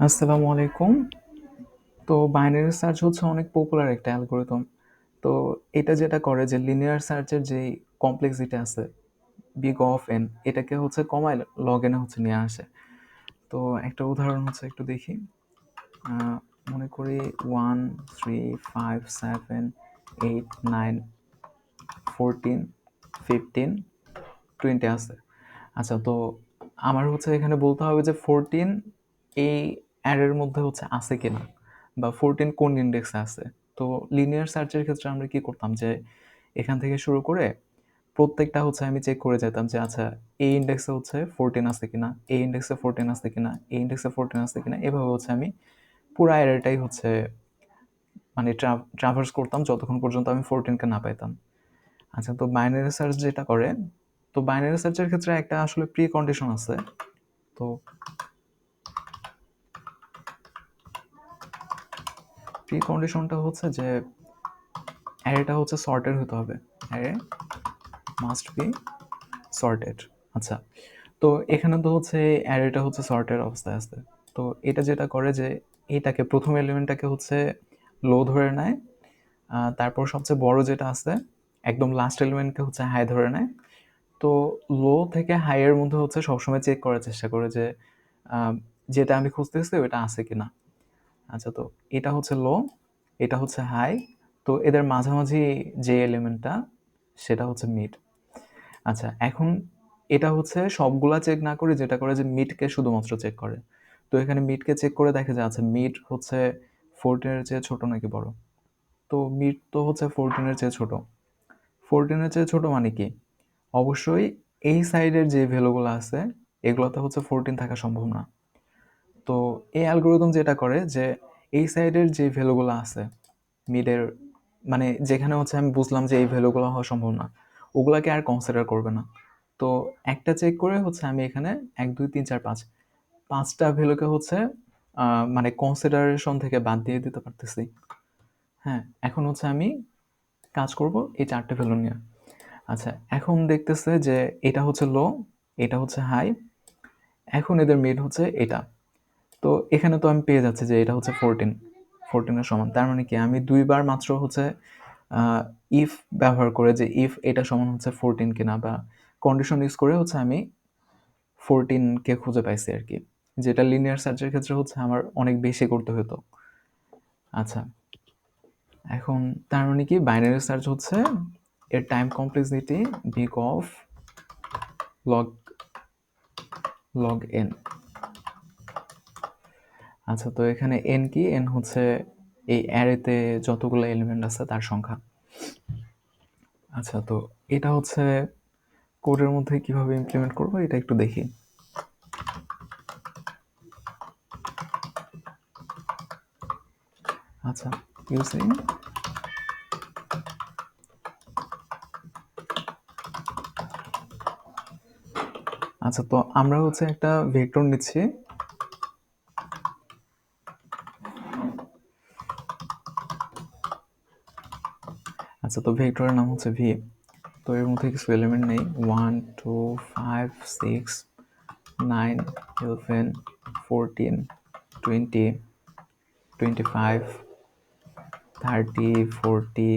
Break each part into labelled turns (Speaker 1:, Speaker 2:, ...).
Speaker 1: আসসালামু আলাইকুম। তো বাইনারি সার্চ হচ্ছে অনেক পপুলার একটা অ্যালগরিদম। তো এটা যেটা করে যে লিনিয়ার সার্চের যেই কমপ্লেক্সিটি আছে big of n এটাকে হচ্ছে কমায় log n এ হচ্ছে নিয়ে আসে। তো একটা উদাহরণ হচ্ছে একটু দেখি। আ মনে করি 1, 3, 5, 7, 8, 9, 14, 15, 20 আছে। আচ্ছা, তো আমার হচ্ছে এখানে বলতে হবে যে 14 এই অ্যারের মধ্যে হচ্ছে আছে কিনা বা 14 কোন ইন্ডেক্সে আছে। তো লিনিয়ার সার্চের ক্ষেত্রে আমরা কি করতাম যে এখান থেকে শুরু করে প্রত্যেকটা হচ্ছে আমি চেক করে যেতাম যে আচ্ছা এই ইন্ডেক্সে হচ্ছে 14 আছে কিনা, এই ইন্ডেক্সে 14 আছে কিনা, এই ইন্ডেক্সে 14 আছে কিনা, এভাবে হচ্ছে আমি পুরা অ্যারেটাই হচ্ছে মানে ট্রাভার্স করতাম যতক্ষণ পর্যন্ত আমি 14 কে না পাইতাম। আচ্ছা, তো বাইনারি সার্চ যেটা করে, তো বাইনারি সার্চের ক্ষেত্রে একটা আসলে প্রি কন্ডিশন আছে। তো প্রি কন্ডিশনটা হচ্ছে যে অ্যারেটা হচ্ছে সর্টেড হতে হবে। Array must be sorted. আচ্ছা, তো এখানে তো হচ্ছে অ্যারেটা হচ্ছে সর্টেড অবস্থায় আছে। তো এটা যেটা করে যে এটাকে প্রথম এলিমেন্টটাকে হচ্ছে লো ধরে নেয়, তারপর সবচেয়ে বড় যেটা আছে একদম লাস্ট এলিমেন্টকে হচ্ছে হাই ধরে নেয়। তো লো থেকে হাই এর মধ্যে হচ্ছে সবসময় চেক করার চেষ্টা করে যে যেটা আমি খুঁজতেছি ওটা আছে কিনা। আচ্ছা, তো এটা হচ্ছে লো, এটা হচ্ছে হাই। তো এদের মাঝামাঝি যে এলিমেন্টটা সেটা হচ্ছে মিড। আচ্ছা, এখন এটা হচ্ছে সবগুলা চেক না করে যেটা করে যে মিডকে শুধুমাত্র চেক করে। তো এখানে মিডকে চেক করে দেখে যে আচ্ছা মিড হচ্ছে 14 এর চেয়ে ছোট নাকি বড়। তো মিড তো হচ্ছে 14 এর চেয়ে ছোট। 14 এর চেয়ে ছোট মানে কি? অবশ্যই এই সাইডের যে ভ্যালুগুলো আছে এগুলোতে হচ্ছে 14 থাকা সম্ভব না। তো এই অ্যালগরিদম যেটা করে যে এই সাইডের যে ভ্যালুগুলো আছে মিডের, মানে যেখানে হচ্ছে আমি বুঝলাম যে এই ভ্যালুগুলো হওয়া সম্ভব না, ওগুলাকে আর কনসিডার করবে না। তো একটা চেক করে হচ্ছে আমি এখানে 1, 2, 3, 4, 5 5টা ভ্যালুকে হচ্ছে মানে কনসিডারেশন থেকে বাদ দিয়ে দিতে পারতেছি। হ্যাঁ, এখন হচ্ছে আমি কাজ করব এই 4টে ভ্যালু নিয়ে। আচ্ছা, এখন দেখতেছে যে এটা হচ্ছে লো, এটা হচ্ছে হাই, এখন এদের মিড হচ্ছে এটা। তো এখানে তো আমি পেয়ে যাচ্ছি যে এটা হচ্ছে 14 এর সমান। তার মানে কি আমি দুইবার মাত্র হচ্ছে ইফ ব্যবহার করে যে ইফ এটা সমান হচ্ছে 14 কিনা বা কন্ডিশন ইউজ করে হচ্ছে আমি 14 কে খুঁজে পাইছি আর কি, যেটা লিনিয়ার সার্চের ক্ষেত্রে হচ্ছে আমার অনেক বেশি করতে হতো। আচ্ছা, এখন তার মানে কি বাইনারি সার্চ হচ্ছে এর time complexity big of log log N. আচ্ছা, তো এখানে এন কি? এন হচ্ছে এই অ্যারেতে যতগুলো এলিমেন্ট আছে তার সংখ্যা। আচ্ছা, তো এটা হচ্ছে কোডের মধ্যে কিভাবে ইমপ্লিমেন্ট করব এটা একটু দেখি। আচ্ছা, ইউজিং আচ্ছা, তো আমরা হচ্ছে একটা ভেক্টর নিচ্ছি। আচ্ছা, তো ভেক্টরের নাম হচ্ছে ভি। তো এর মধ্যে কিছু এলিমেন্ট নেই 1, 2, 5, 6, 9, 11, 14, 20, 25, 30, 40,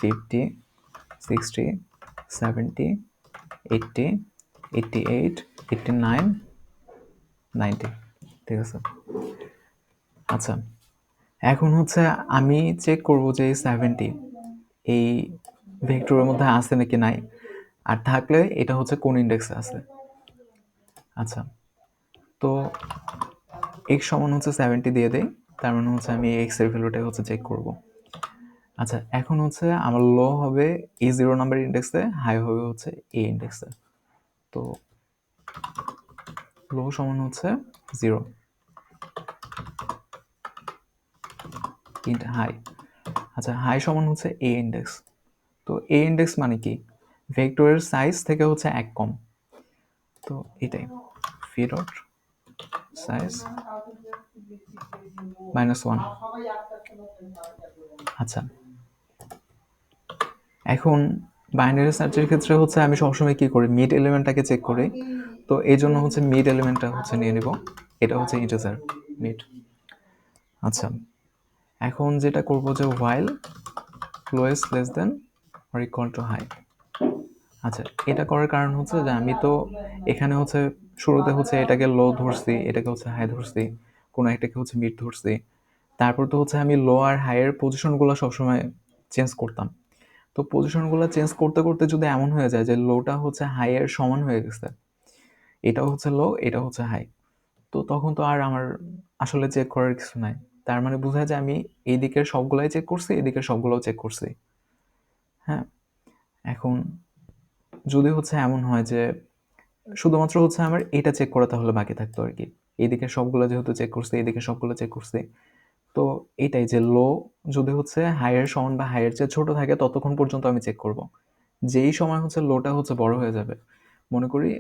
Speaker 1: 50, 60, 70, 80, 88, 89, 90। ঠিক আছে। আচ্ছা, এখন হচ্ছে আমি চেক করব যে এই 70 এই ভেক্টরের মধ্যে আছে নাকি নাই, আর থাকলে এটা হচ্ছে কোন ইন্ডেক্সে আছে। আচ্ছা, তো x সমান হচ্ছে 70 দিয়ে দেই, তার মানে হচ্ছে আমি x এর ভ্যালুটাই হচ্ছে চেক করব। আচ্ছা, এখন হচ্ছে আমার লো হবে এই 0 নাম্বার ইন্ডেক্সে, হাই হবে হচ্ছে এই ইন্ডেক্সে। তো লো সমান হচ্ছে 0 ইন্ট হাই। আচ্ছা, হাই সমান হচ্ছে এ ইন্ডেক্স। তো এ ইন্ডেক্স মানে কি? ভেক্টরের সাইজ থেকে হচ্ছে 1 কম। তো এটাই ভি ডট সাইজ -1। আচ্ছা, এখন বাইনারি সার্চের ক্ষেত্রে হচ্ছে আমি সবসময় কি করি? মিড এলিমেন্টটাকে চেক করি। তো এই জন্য হচ্ছে মিড এলিমেন্টটা হচ্ছে নিয়ে নিব। এটা হচ্ছে ইন্টিজার মিড। আচ্ছা, এখন যেটা করব যে while lowest less than or equal to high। আচ্ছা, এটা করার কারণ হচ্ছে যে আমি তো এখানে হচ্ছে শুরুতে হচ্ছে এটাকে লো ধরছি, এটাকে হচ্ছে হাই ধরছি, কোনো একটাকে হচ্ছে মিড ধরছি। তারপর তো হচ্ছে আমি লো আর হাই এর পজিশনগুলো সবসময় চেঞ্জ করতাম। তো পজিশনগুলো চেঞ্জ করতে করতে যদি এমন হয়ে যায় যে লোটা হচ্ছে হাই এর সমান হয়ে গেছে, এটাও হচ্ছে লো, এটা হচ্ছে হাই, তো তখন তো আর আমার আসলে চেক করার কিছু নাই। তার মানে বোঝা যায় আমি এই দিকের সবগুলাই চেক করছি, এদিকের সবগুলোও চেক করছি। হ্যাঁ, এখন যদি হচ্ছে এমন হয় যে শুধুমাত্র হচ্ছে আমার এটা চেক করা তাহলে বাকি থাকতো আর কি। এইদিকে সবগুলো যেহেতু চেক করছি, এদিকে সবগুলো চেক করছি, তো এটাই যে লো যদি হচ্ছে হাইয়ের সমান বা হাইয়ের চেয়ে ছোট থাকে ততক্ষণ পর্যন্ত আমি চেক করব। যেই সময় হচ্ছে লোটা হচ্ছে বড় হয়ে যাবে, মনে করি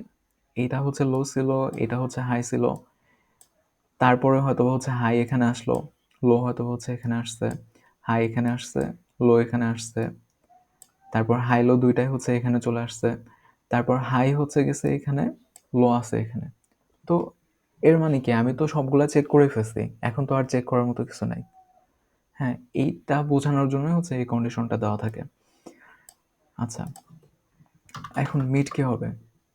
Speaker 1: এটা হচ্ছে লো ছিল, এটা হচ্ছে হাই ছিল, তারপরে হয়তো হচ্ছে হাই এখানে আসলো, লো হয়তো হচ্ছে এখানে আসছে, হাই এখানে আসছে, লো এখানে আসছে, তারপর হাই লো দুইটাই হচ্ছে এখানে চলে আসছে, তারপর হাই হচ্ছে গেছে এখানে, লো আছে এখানে। তো এর মানে কি আমি তো সবগুলা চেক করে ফেলছি, এখন তো আর চেক করার মতো কিছু নাই। হ্যাঁ, এইটা বোঝানোর জন্য হচ্ছে এই কন্ডিশনটা দেওয়া থাকে। আচ্ছা, এখন মিড কি হবে?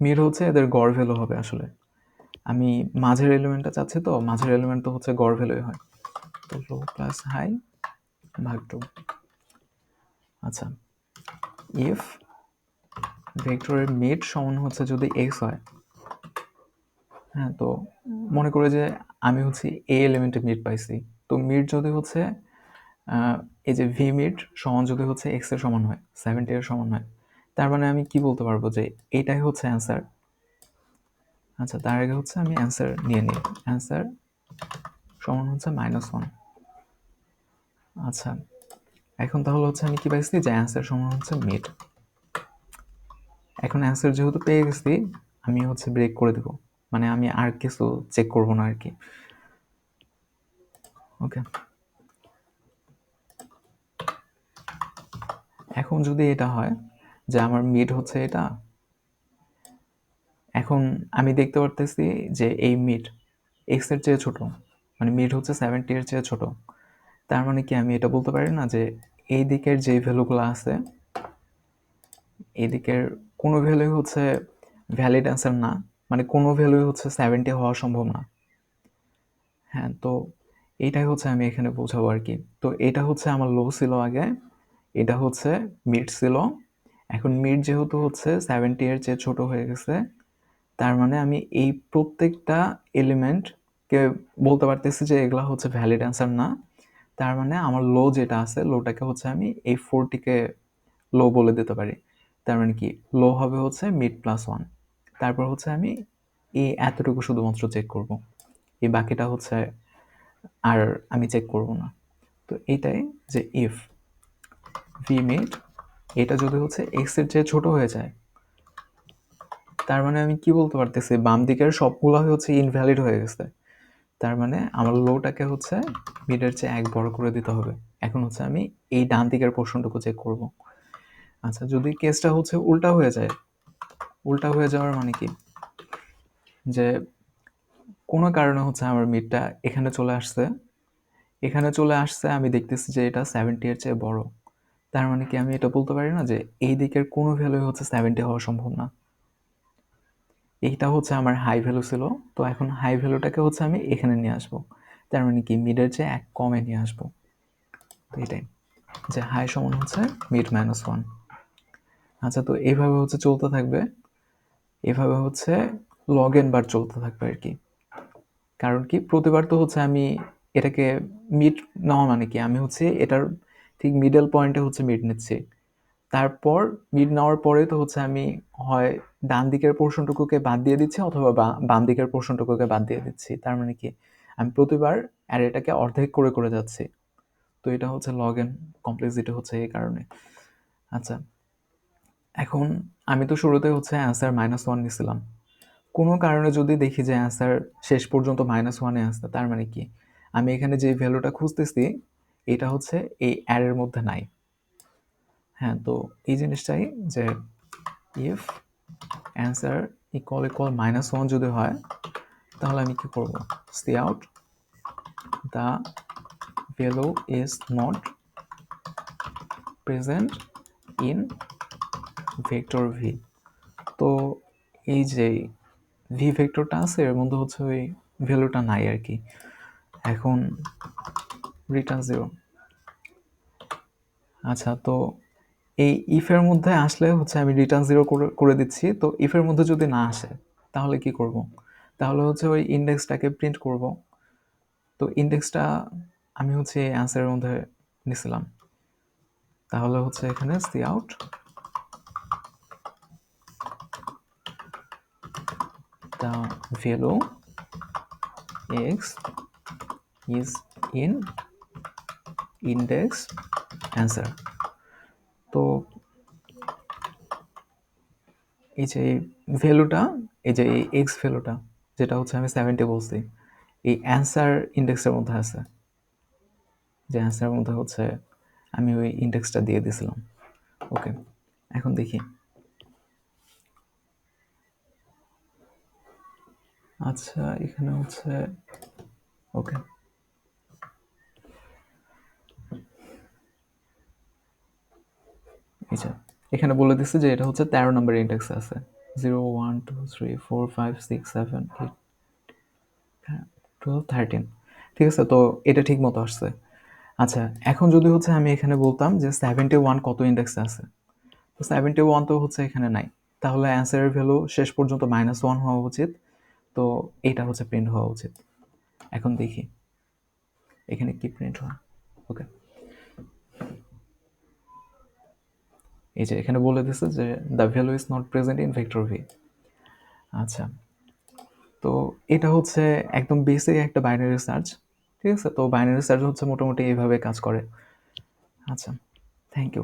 Speaker 1: মিড হচ্ছে এদের গড় ভ্যালু হবে আসলে। আমি মাঝের এলিমেন্টটা চাচ্ছি, তো মাঝের এলিমেন্ট তো হচ্ছে গড় ভ্যালুই হয়, তো লো প্লাস হাই ভাগ 2। আচ্ছা, ইফ ভেক্টরের মিড সমান হচ্ছে যদি এক্স হয়, হ্যাঁ, তো মনে করে যে আমি হচ্ছে এ এলিমেন্টে মিড পাইছি, তো মিড যদি হচ্ছে এই যে ভি মিড সমান যদি হচ্ছে এক্স এর সমান হয়, 70 এর সমান হয়, তার মানে আমি কি বলতে পারবো যে এটাই হচ্ছে অ্যান্সার। আচ্ছা, তার আগে হচ্ছে আমি অ্যান্সার নিয়ে নিই। অ্যান্সার সমান হচ্ছে -1। আচ্ছা, এখন তাহলে হচ্ছে আমি কি পাইছি যে অ্যান্সার সমান হচ্ছে মিড। এখন অ্যান্সার যেহেতু পেয়ে গেছি, আমি হচ্ছে ব্রেক করে দেব, মানে আমি আর কিছু চেক করব না আর কি। ওকে, এখন যদি এটা হয় যে আমার মিড হচ্ছে এটা, এখন আমি দেখতে পারতেছি যে এই মিড এক্স এর চেয়ে ছোট, মানে মিড হচ্ছে 70 এর চেয়ে ছোট। তার মানে কি আমি এটা বলতে পারি না যে এই দিকের যে ভ্যালুগুলো আছে, এই দিকের কোনো ভ্যালুই হচ্ছে ভ্যালিড অ্যান্সার না, মানে কোনো ভ্যালুই হচ্ছে 70 হওয়া সম্ভব না। হ্যাঁ, তো এইটাই হচ্ছে আমি এখানে বোঝাবো আর কি। তো এটা হচ্ছে আমার লো ছিল আগে, এটা হচ্ছে মিড ছিল, এখন মিড যেহেতু হচ্ছে 70 এর চেয়ে ছোট হয়ে গেছে, তার মানে আমি এই প্রত্যেকটা এলিমেন্টকে বলতে পারতেছি যে এগুলা হচ্ছে ভ্যালিড অ্যান্সার না। তার মানে আমার লো যেটা আছে, লোটাকে হচ্ছে আমি এই 40কে লো বলে দিতে পারি। তার মানে কি লো হবে হচ্ছে মিড প্লাস 1। তারপর হচ্ছে আমি এই এতটুকু শুধুমাত্র চেক করব, এই বাকিটা হচ্ছে আর আমি চেক করব না। তো এইটাই যে ইফ ভি মিড এটা যদি হচ্ছে এক্স এর চেয়ে ছোট হয়ে যায়, তার মানে আমি কি বলতে পারতেছি বাম দিকের সবগুলো হচ্ছে ইনভ্যালিড হয়ে গেছে, তার মানে আমার লোটাকে হচ্ছে মিডের চেয়ে এক বড় করে দিতে হবে। এখন হচ্ছে আমি এই ডান দিকের পোর্শনটুকু চেক করব। আচ্ছা, যদি কেসটা হচ্ছে উল্টা হয়ে যায়, উল্টা হয়ে যাওয়ার মানে কি যে কোনো কারণে হচ্ছে আমার মিডটা এখানে চলে আসছে, এখানে চলে আসছে আমি দেখতেছি যে এটা 70 এর চেয়ে বড়, তার মানে কি আমি এটা বলতে পারি না যে এই দিকের কোনো ভ্যালু হচ্ছে 70 হওয়া সম্ভব না। এইটা হচ্ছে আমার হাই ভ্যালু ছিল, তো এখন হাই ভ্যালুটাকে হচ্ছে আমি এখানে নিয়ে আসবো, তার মানে কি মিডের চেয়ে এক কমে নিয়ে আসবো। তো এটাই যে হাই সমান হচ্ছে মিড -1। আচ্ছা, তো এইভাবে হচ্ছে চলতে থাকবে, এভাবে হচ্ছে লগ এন বার চলতে থাকবে আর কি। কারণ কি প্রতিবার তো হচ্ছে আমি এটাকে মিড নেওয়া মানে কি আমি হচ্ছে এটার ঠিক মিডল পয়েন্টে হচ্ছে মিড নিচ্ছি, তারপর মিড নেওয়ার পরে তো হচ্ছে আমি হয় ডান দিকের পোর্শনটুকুকে বাদ দিয়ে দিচ্ছি অথবা বাম দিকের পোর্শনটুকুকে বাদ দিয়ে দিচ্ছি, তার মানে কি আমি প্রতিবার অ্যারেটাকে অর্ধেক করে করে যাচ্ছি। তো এটা হচ্ছে লগ এন কমপ্লেক্সিটি হচ্ছে এই কারণে। আচ্ছা, এখন আমি তো শুরুতে হচ্ছে অ্যান্সার -1 নিছিলাম, কোনো কারণে যদি দেখি যে অ্যান্সার শেষ পর্যন্ত -1-এ আসছে, তার মানে কি আমি এখানে যে ভ্যালুটা খুঁজতেছি এটা হচ্ছে এই অ্যারের মধ্যে নাই। হ্যাঁ, তো এই জিনিসটাই যে ইফ অ্যান্সার ইকুয়াল -1 যদি হয়, তাহলে আমি কি করব, cout the value is not present in vector V. তো এই যে ভি ভেক্টরটা আছে এর মধ্যে হচ্ছে ওই ভ্যালুটা নাই আর কি। এখন রিটার্ন 0। আচ্ছা, তো এই ইফের মধ্যে আসলে হচ্ছে আমি রিটার্ন 0 করে দিচ্ছি। তো ইফের মধ্যে যদি না আসে তাহলে কি করব? তাহলে হচ্ছে ওই ইন্ডেক্সটাকে প্রিন্ট করব। তো ইন্ডেক্সটা আমি হচ্ছে এই অ্যান্সারের মধ্যে নিছিলাম। তাহলে হচ্ছে এখানে cout the value x is in index answer। তো এই যে ভ্যালুটা, এই যে এই এক্স ভ্যালুটা যেটা হচ্ছে আমি 70 বলছি, এই অ্যান্সার ইন্ডেক্সের মধ্যে আছে। যে অ্যান্সারের মধ্যে হচ্ছে আমি ওই ইন্ডেক্সটা দিয়ে দিয়েছিলাম। ওকে, এখন দেখি। আচ্ছা, এখানে হচ্ছে ওকে, এই যে এখানে বলে দিচ্ছে যে এটা হচ্ছে 13 নম্বর ইন্ডেক্সে আছে। 0 1 2 3 4 5 6 7 8 12 13। ঠিক আছে, তো এটা ঠিক মতো আসছে। আচ্ছা, এখন যদি হচ্ছে আমি এখানে বলতাম যে 71 কত ইন্ডেক্সে আছে, তো 71 তো হচ্ছে এখানে নাই। তাহলে অ্যান্সারের ভ্যালু শেষ পর্যন্ত -1 হওয়া উচিত। তো এটা হচ্ছে প্রিন্ট হওয়া উচিত। এখন দেখি এখানে কি প্রিন্ট হয়। ওকে, এই যে এখানে বলে দিচ্ছে যে the value is not present in vector V. আচ্ছা, তো এটা হচ্ছে একদম বেসিক একটা বাইনারি সার্চ। ঠিক আছে, তো বাইনারি সার্চ হচ্ছে মোটামুটি এইভাবে কাজ করে। আচ্ছা, থ্যাংক ইউ।